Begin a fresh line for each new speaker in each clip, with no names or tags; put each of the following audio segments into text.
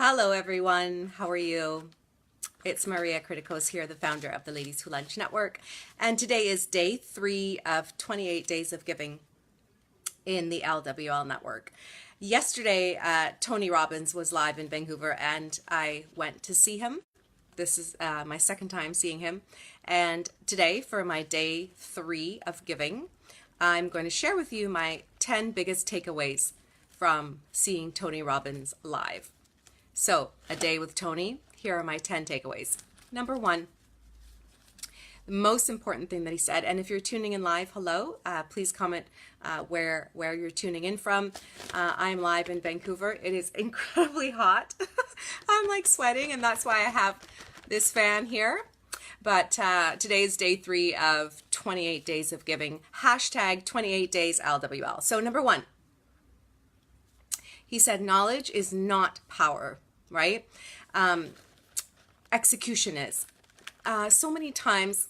Hello everyone, how are you? It's Maria Kritikos here, the founder of the Ladies Who Lunch Network, and today is day 3 of 28 days of giving in the LWL network. Yesterday, Tony Robbins was live in Vancouver and I went to see him. This is my second time seeing him, and today for my day 3 of giving, I'm going to share with you my 10 biggest takeaways from seeing Tony Robbins live. So, a day with Tony, here are my 10 takeaways. Number 1, the most important thing that he said, and if you're tuning in live, hello, please comment where you're tuning in from. I'm live in Vancouver. It is incredibly hot. I'm like sweating, and that's why I have this fan here. But today is day 3 of 28 days of giving. Hashtag 28 days LWL. So number 1, he said, knowledge is not power, right? Execution is. So many times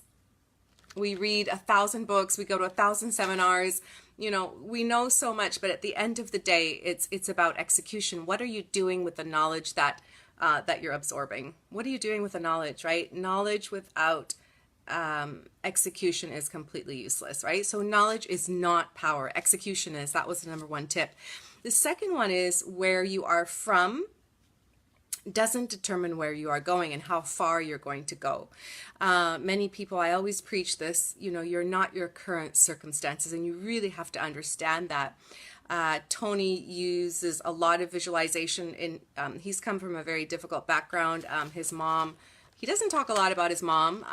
we read 1,000 books, we go to 1,000 seminars, we know so much, but at the end of the day, it's about execution. What are you doing with the knowledge that you're absorbing? What are you doing with the knowledge, right? Knowledge without execution is completely useless, right? So knowledge is not power. Execution is. That was the number 1 tip. The second one is where you are from doesn't determine where you are going and how far you're going to go. Many people, I always preach this, you're not your current circumstances, and you really have to understand that. Tony uses a lot of visualization. He's come from a very difficult background. His mom, he doesn't talk a lot about his mom,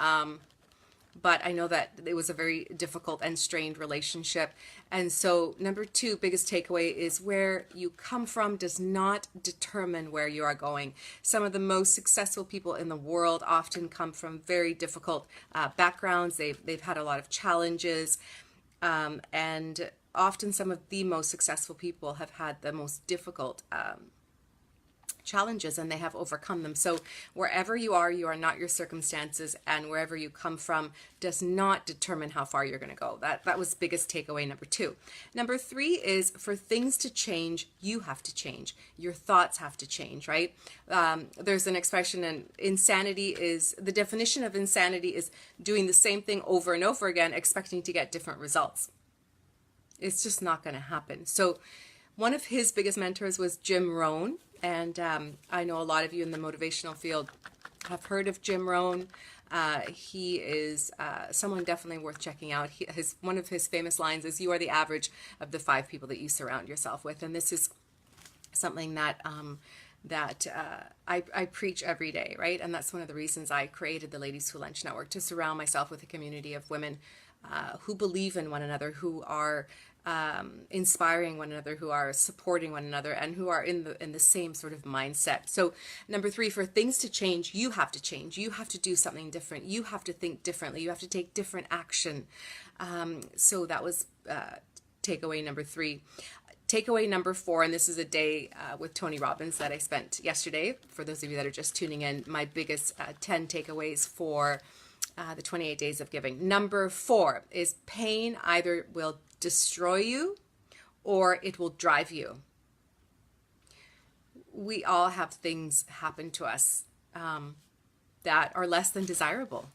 but I know that it was a very difficult and strained relationship. And so number 2 biggest takeaway is where you come from does not determine where you are going. Some of the most successful people in the world often come from very difficult backgrounds. They've had a lot of challenges, and often some of the most successful people have had the most difficult challenges, and they have overcome them. So wherever you are not your circumstances, and wherever you come from does not determine how far you're going to go. That was biggest takeaway number 2. Number 3 is for things to change, you have to change. Your thoughts have to change, right? There's an expression, and insanity is, the definition of insanity is doing the same thing over and over again, expecting to get different results. It's just not going to happen. So one of his biggest mentors was Jim Rohn. And I know a lot of you in the motivational field have heard of Jim Rohn. He is someone definitely worth checking out. One of his famous lines is, "You are the average of the 5 people that you surround yourself with." And this is something that I preach every day, right? And that's one of the reasons I created the Ladies Who Lunch Network, to surround myself with a community of women who believe in one another, who are inspiring one another, who are supporting one another, and who are in the same sort of mindset. So number 3, for things to change, you have to change. You have to do something different. You have to think differently. You have to take different action. So that was takeaway number 3. Takeaway number 4, and this is a day with Tony Robbins that I spent yesterday. For those of you that are just tuning in, my biggest 10 takeaways for the 28 days of giving. Number 4 is pain either will destroy you or it will drive you. We all have things happen to us that are less than desirable.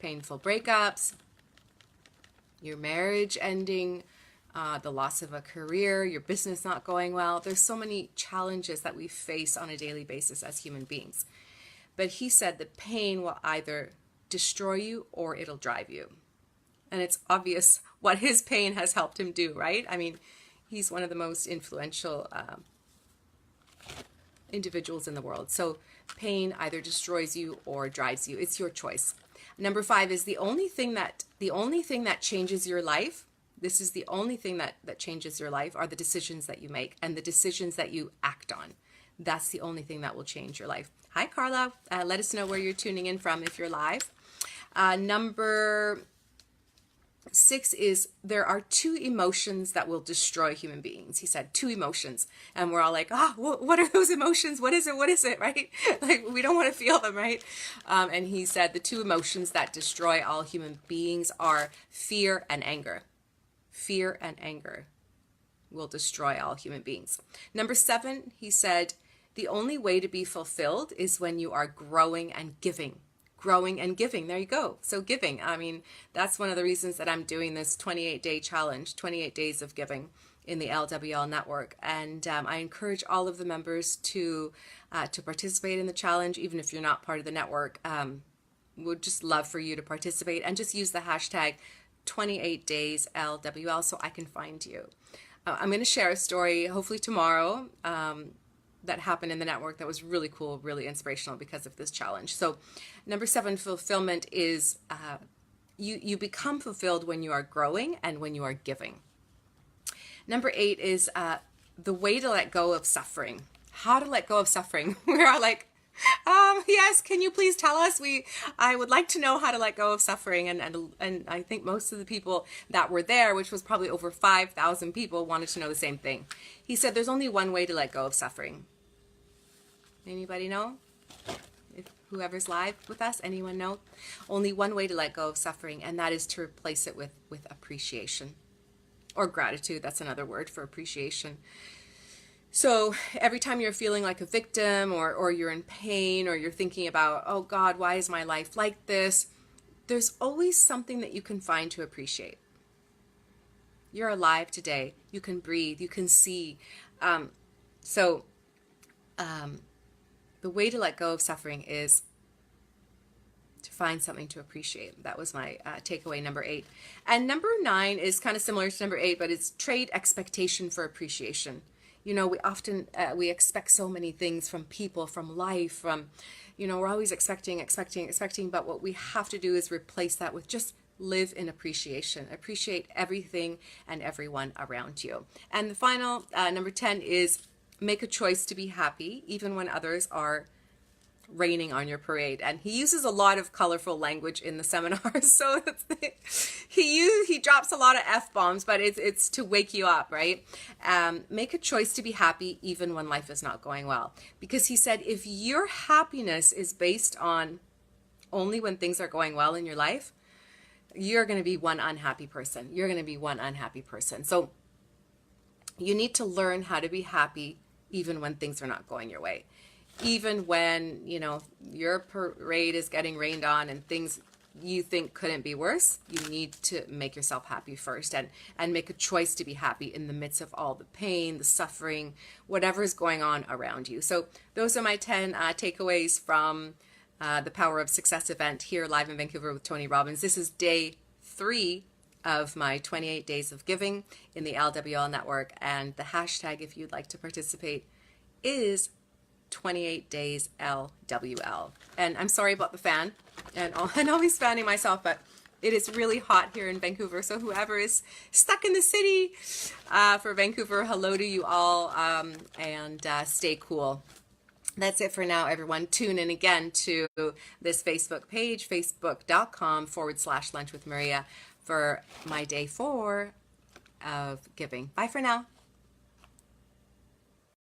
Painful breakups, your marriage ending, the loss of a career, your business not going well. There's so many challenges that we face on a daily basis as human beings. But he said the pain will either destroy you or it'll drive you. And it's obvious what his pain has helped him do, right? I mean, he's one of the most influential individuals in the world. So pain either destroys you or drives you. It's your choice. Number 5 is the only thing that changes your life. This is the only thing that changes your life are the decisions that you make and the decisions that you act on. That's the only thing that will change your life. Hi, Carla. Let us know where you're tuning in from if you're live. Number 6 is there are 2 emotions that will destroy human beings. He said 2 emotions. And we're all like, what are those emotions? What is it? What is it? Right? Like, we don't want to feel them, right? And he said the 2 emotions that destroy all human beings are fear and anger. Fear and anger will destroy all human beings. Number 7, he said, The only way to be fulfilled is when you are growing and giving. Growing and giving. There you go. So giving. I mean, that's one of the reasons that I'm doing this 28-day challenge, 28 days of giving in the LWL network. And I encourage all of the members to participate in the challenge, even if you're not part of the network. Would just love for you to participate and just use the hashtag 28daysLWL so I can find you. I'm going to share a story, hopefully tomorrow, that happened in the network that was really cool, really inspirational because of this challenge. So number 7, fulfillment is you become fulfilled when you are growing and when you are giving. Number 8 is the way to let go of suffering. How to let go of suffering. We're all like, yes, can you please tell us? I would like to know how to let go of suffering. And I think most of the people that were there, which was probably over 5,000 people, wanted to know the same thing. He said, there's only one way to let go of suffering. Anybody know? If whoever's live with us, anyone know? Only one way to let go of suffering, and that is to replace it with appreciation or gratitude. That's another word for appreciation. So every time you're feeling like a victim or you're in pain or you're thinking about, oh God, why is my life like this? There's always something that you can find to appreciate. You're alive today. You can breathe. You can see. The way to let go of suffering is to find something to appreciate. That was my takeaway, number 8. And number 9 is kind of similar to number 8, but it's trade expectation for appreciation. You know, we often, we expect so many things from people, from life, from, you know, we're always expecting, but what we have to do is replace that with just live in appreciation. Appreciate everything and everyone around you. And the final, number 10 is make a choice to be happy, even when others are raining on your parade. And he uses a lot of colorful language in the seminars, so he drops a lot of F-bombs, but it's to wake you up, right? Make a choice to be happy even when life is not going well. Because he said, if your happiness is based on only when things are going well in your life, you're going to be one unhappy person. You're going to be one unhappy person. So you need to learn how to be happy even when things are not going your way. Even when, you know, your parade is getting rained on and things you think couldn't be worse, you need to make yourself happy first and make a choice to be happy in the midst of all the pain, the suffering, whatever is going on around you. So those are my 10 takeaways from the Power of Success event here live in Vancouver with Tony Robbins. This is day 3 of my 28 days of giving in the LWL network, and the hashtag, if you'd like to participate, is 28 days LWL. And I'm sorry about the fan, and always fanning myself, but it is really hot here in Vancouver. So whoever is stuck in the city for Vancouver, hello to you all, and stay cool. That's it for now, everyone. Tune in again to this Facebook page, facebook.com/lunch with Maria, for my day 4 of giving. Bye for now.